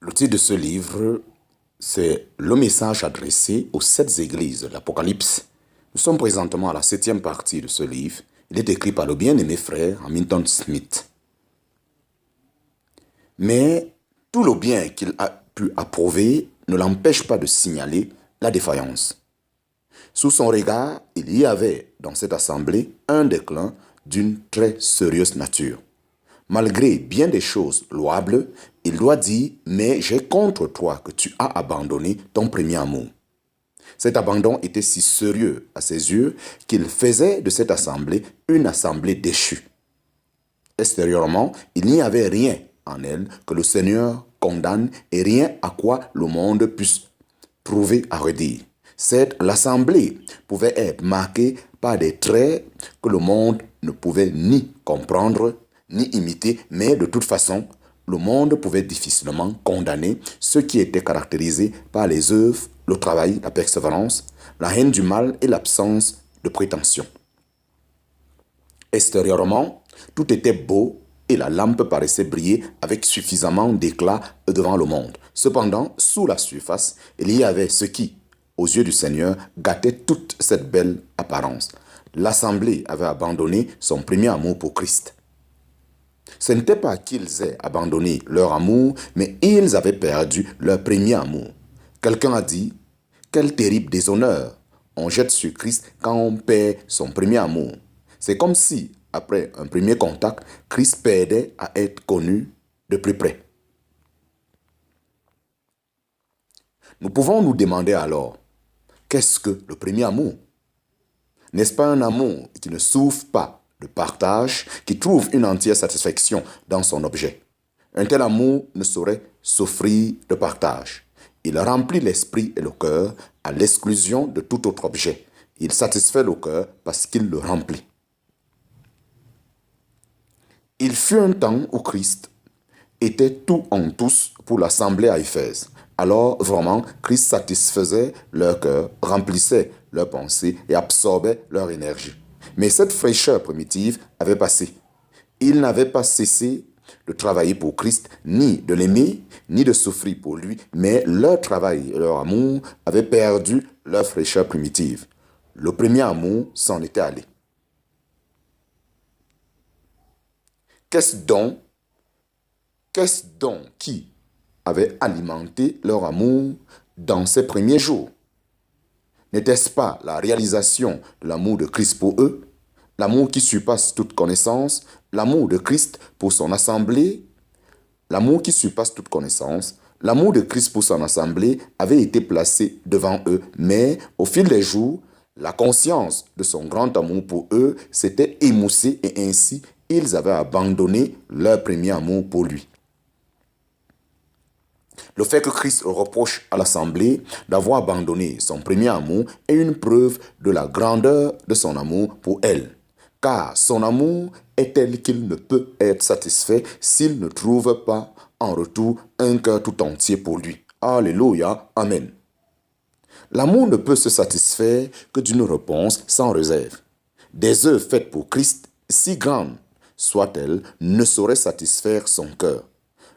Le titre de ce livre, c'est le message adressé aux 7 églises de l'Apocalypse. Nous sommes présentement à la 7e partie de ce livre. Il est écrit par le bien-aimé frère Hamilton Smith. Mais tout le bien qu'il a pu approuver ne l'empêche pas de signaler la défaillance. Sous son regard, il y avait dans cette assemblée un déclin d'une très sérieuse nature. Malgré bien des choses louables, il doit dire « Mais j'ai contre toi que tu as abandonné ton premier amour ». Cet abandon était si sérieux à ses yeux qu'il faisait de cette assemblée une assemblée déchue. Extérieurement, il n'y avait rien en elle que le Seigneur condamne et rien à quoi le monde puisse trouver à redire. L'assemblée pouvait être marquée par des traits que le monde ne pouvait ni comprendre ni imiter, mais de toute façon, le monde pouvait difficilement condamner ceux qui étaient caractérisés par les œuvres, le travail, la persévérance, la haine du mal et l'absence de prétention. Extérieurement, tout était beau et la lampe paraissait briller avec suffisamment d'éclat devant le monde. Cependant, sous la surface, il y avait ce qui, aux yeux du Seigneur, gâtait toute cette belle apparence. L'assemblée avait abandonné son premier amour pour Christ. Ce n'était pas qu'ils aient abandonné leur amour, mais ils avaient perdu leur premier amour. Quelqu'un a dit, quel terrible déshonneur on jette sur Christ quand on perd son premier amour. C'est comme si, après un premier contact, Christ perdait à être connu de plus près. Nous pouvons nous demander alors, qu'est-ce que le premier amour? N'est-ce pas un amour qui ne souffre pas de partage, qui trouve une entière satisfaction dans son objet? Un tel amour ne saurait souffrir de partage. Il remplit l'esprit et le cœur à l'exclusion de tout autre objet. Il satisfait le cœur parce qu'il le remplit. Il fut un temps où Christ était tout en tous pour l'assemblée à Éphèse. Alors, vraiment, Christ satisfaisait leur cœur, remplissait leurs pensées et absorbait leur énergie. Mais cette fraîcheur primitive avait passé. Ils n'avaient pas cessé de travailler pour Christ, ni de l'aimer, ni de souffrir pour lui, mais leur travail et leur amour avaient perdu leur fraîcheur primitive. Le premier amour s'en était allé. Qu'est-ce donc qui avait alimenté leur amour dans ces premiers jours? N'était-ce pas la réalisation de l'amour de Christ pour eux, l'amour qui surpasse toute connaissance, l'amour de Christ pour son assemblée? L'amour qui surpasse toute connaissance, l'amour de Christ pour son assemblée avait été placé devant eux, mais au fil des jours, la conscience de son grand amour pour eux s'était émoussée et ainsi, ils avaient abandonné leur premier amour pour lui. Le fait que Christ reproche à l'assemblée d'avoir abandonné son premier amour est une preuve de la grandeur de son amour pour elle. Car son amour est tel qu'il ne peut être satisfait s'il ne trouve pas en retour un cœur tout entier pour lui. Alléluia, Amen. L'amour ne peut se satisfaire que d'une réponse sans réserve. Des œuvres faites pour Christ, si grandes soient-elles, ne sauraient satisfaire son cœur.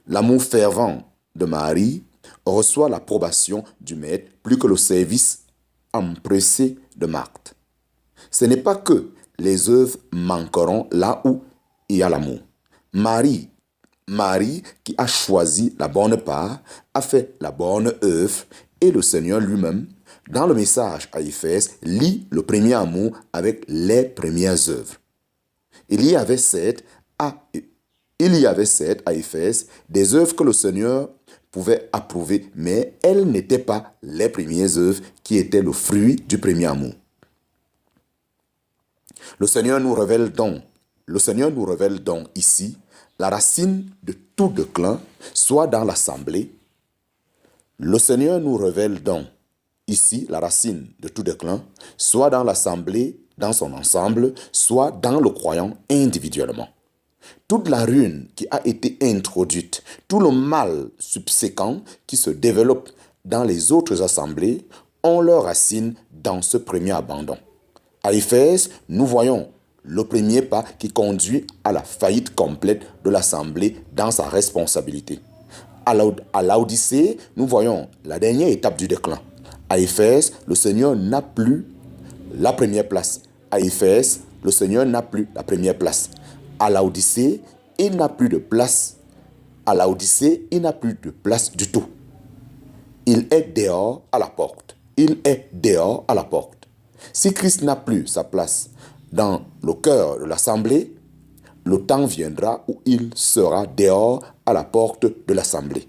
L'amour fervent de Marie reçoit l'approbation du Maître plus que le service empressé de Marthe. Ce n'est pas que les œuvres manqueront là où il y a l'amour. Marie, qui a choisi la bonne part, a fait la bonne œuvre et le Seigneur lui-même, dans le message à Éphèse, lie le premier amour avec les premières œuvres. Il y avait certes à Éphèse des œuvres que le Seigneur pouvait approuver, mais elles n'étaient pas les premières œuvres qui étaient le fruit du premier amour. Le Seigneur nous révèle donc ici la racine de tout déclin, soit dans l'assemblée. Le Seigneur nous révèle donc ici la racine de tout déclin, soit dans l'assemblée, dans son ensemble, soit dans le croyant individuellement. Toute la ruine qui a été introduite, tout le mal subséquent qui se développe dans les autres assemblées ont leur racine dans ce premier abandon. À Éphèse, nous voyons le premier pas qui conduit à la faillite complète de l'assemblée dans sa responsabilité. À Laodicée, nous voyons la dernière étape du déclin. À Éphèse, le Seigneur n'a plus la première place. À Éphèse, le Seigneur n'a plus la première place. À Laodicée, il n'a plus de place. À Laodicée, il n'a plus de place du tout. Il est dehors à la porte. Il est dehors à la porte. Si Christ n'a plus sa place dans le cœur de l'assemblée, le temps viendra où il sera dehors à la porte de l'assemblée.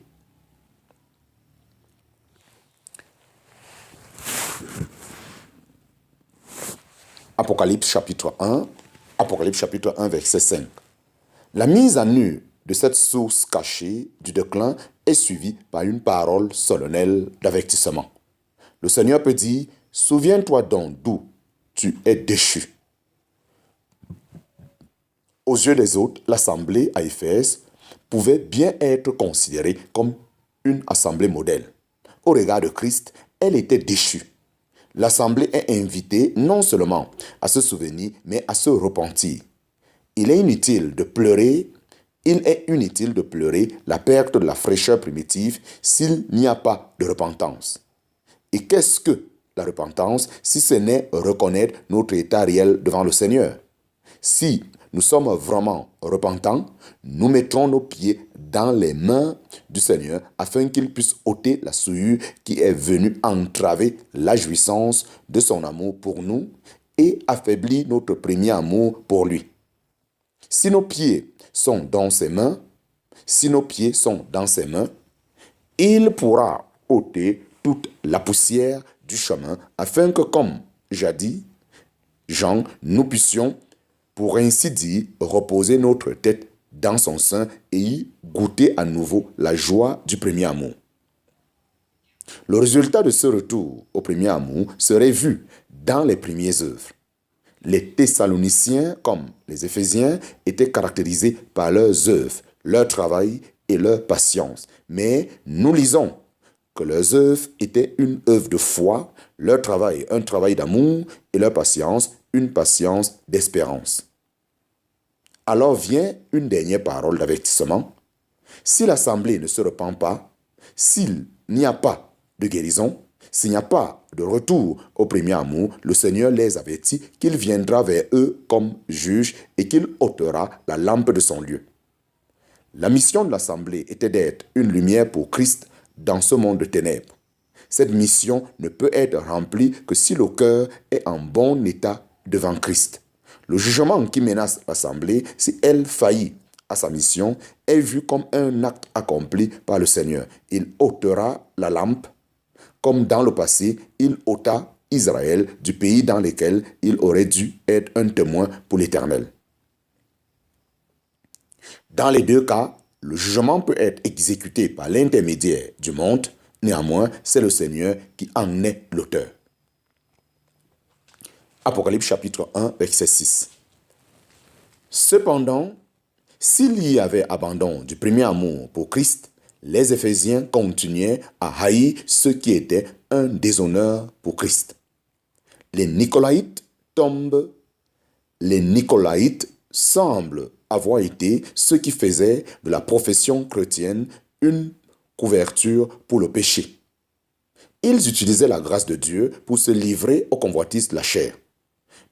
Apocalypse chapitre 1, verset 5. La mise à nu de cette source cachée du déclin est suivie par une parole solennelle d'avertissement. Le Seigneur peut dire, « Souviens-toi donc d'où tu es déchu. » Aux yeux des autres, l'assemblée à Éphèse pouvait bien être considérée comme une assemblée modèle. Au regard de Christ, elle était déchue. L'assemblée est invitée non seulement à se souvenir, mais à se repentir. Il est inutile de pleurer la perte de la fraîcheur primitive s'il n'y a pas de repentance. Et qu'est-ce que la repentance si ce n'est reconnaître notre état réel devant le Seigneur? Si nous sommes vraiment repentants, nous mettrons nos pieds dans les mains du Seigneur afin qu'il puisse ôter la souillure qui est venue entraver la jouissance de son amour pour nous et affaiblir notre premier amour pour lui. Si nos pieds sont dans ses mains, il pourra ôter toute la poussière du chemin afin que, comme jadis, Jean, nous puissions, pour ainsi dire, reposer notre tête dans son sein et y goûter à nouveau la joie du premier amour. Le résultat de ce retour au premier amour serait vu dans les premières œuvres. Les Thessaloniciens, comme les Éphésiens, étaient caractérisés par leurs œuvres, leur travail et leur patience. Mais nous lisons que leurs œuvres étaient une œuvre de foi, leur travail un travail d'amour et leur patience une patience d'espérance. Alors vient une dernière parole d'avertissement. Si l'assemblée ne se repent pas, s'il n'y a pas de guérison, s'il n'y a pas de retour au premier amour, le Seigneur les avertit qu'il viendra vers eux comme juge et qu'il ôtera la lampe de son lieu. La mission de l'assemblée était d'être une lumière pour Christ dans ce monde de ténèbres. Cette mission ne peut être remplie que si le cœur est en bon état devant Christ. Le jugement qui menace l'assemblée, si elle faillit à sa mission, est vu comme un acte accompli par le Seigneur. Il ôtera la lampe, comme dans le passé, il ôta Israël du pays dans lequel il aurait dû être un témoin pour l'Éternel. Dans les deux cas, le jugement peut être exécuté par l'intermédiaire du monde, néanmoins, c'est le Seigneur qui en est l'auteur. Apocalypse chapitre 1, verset 6. Cependant, s'il y avait abandon du premier amour pour Christ, les Éphésiens continuaient à haïr ce qui était un déshonneur pour Christ. Les Nicolaïtes semblent avoir été ceux qui faisaient de la profession chrétienne une couverture pour le péché. Ils utilisaient la grâce de Dieu pour se livrer aux convoitises de la chair.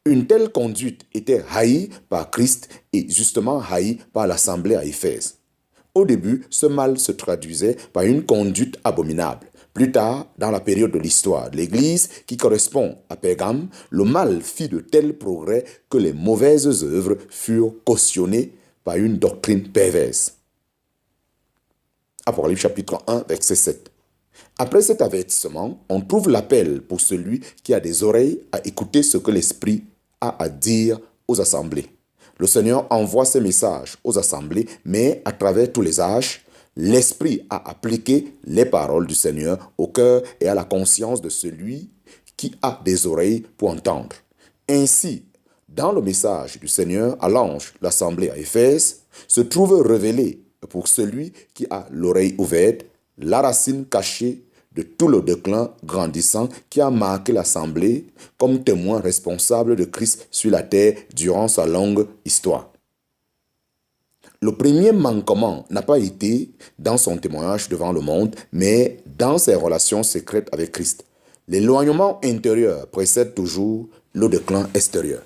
Une telle conduite était haïe par Christ et justement haïe par l'assemblée à Éphèse. Au début, ce mal se traduisait par une conduite abominable. Plus tard, dans la période de l'histoire de l'Église qui correspond à Pergame, le mal fit de tels progrès que les mauvaises œuvres furent cautionnées par une doctrine perverse. Apocalypse chapitre 1, verset 7. Après cet avertissement, on trouve l'appel pour celui qui a des oreilles à écouter ce que l'Esprit a à dire aux assemblées. Le Seigneur envoie ses messages aux assemblées, mais à travers tous les âges, l'Esprit a appliqué les paroles du Seigneur au cœur et à la conscience de celui qui a des oreilles pour entendre. Ainsi, dans le message du Seigneur à l'ange de l'assemblée à Éphèse, se trouve révélé pour celui qui a l'oreille ouverte la racine cachée de tout le déclin grandissant qui a marqué l'assemblée comme témoin responsable de Christ sur la terre durant sa longue histoire. Le premier manquement n'a pas été dans son témoignage devant le monde, mais dans ses relations secrètes avec Christ. L'éloignement intérieur précède toujours le déclin extérieur.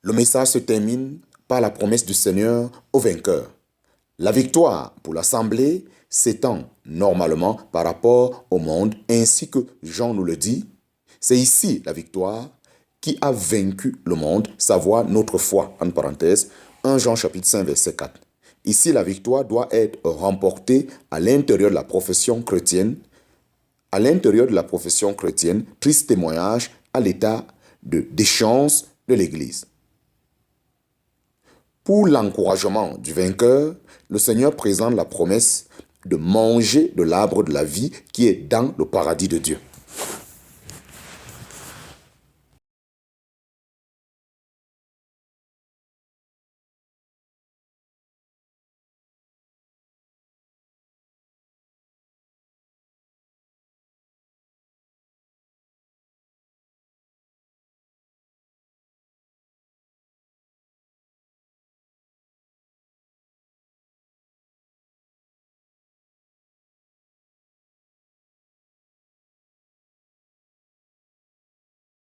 Le message se termine par la promesse du Seigneur au vainqueur. La victoire pour l'Assemblée s'étend normalement par rapport au monde, ainsi que Jean nous le dit. C'est ici la victoire qui a vaincu le monde, savoir notre foi, en parenthèse, 1 Jean chapitre 5 verset 4. Ici, la victoire doit être remportée à l'intérieur de la profession chrétienne. À l'intérieur de la profession chrétienne, triste témoignage à l'état de déchéance de l'Église. Pour l'encouragement du vainqueur, le Seigneur présente la promesse de manger de l'arbre de la vie qui est dans le paradis de Dieu.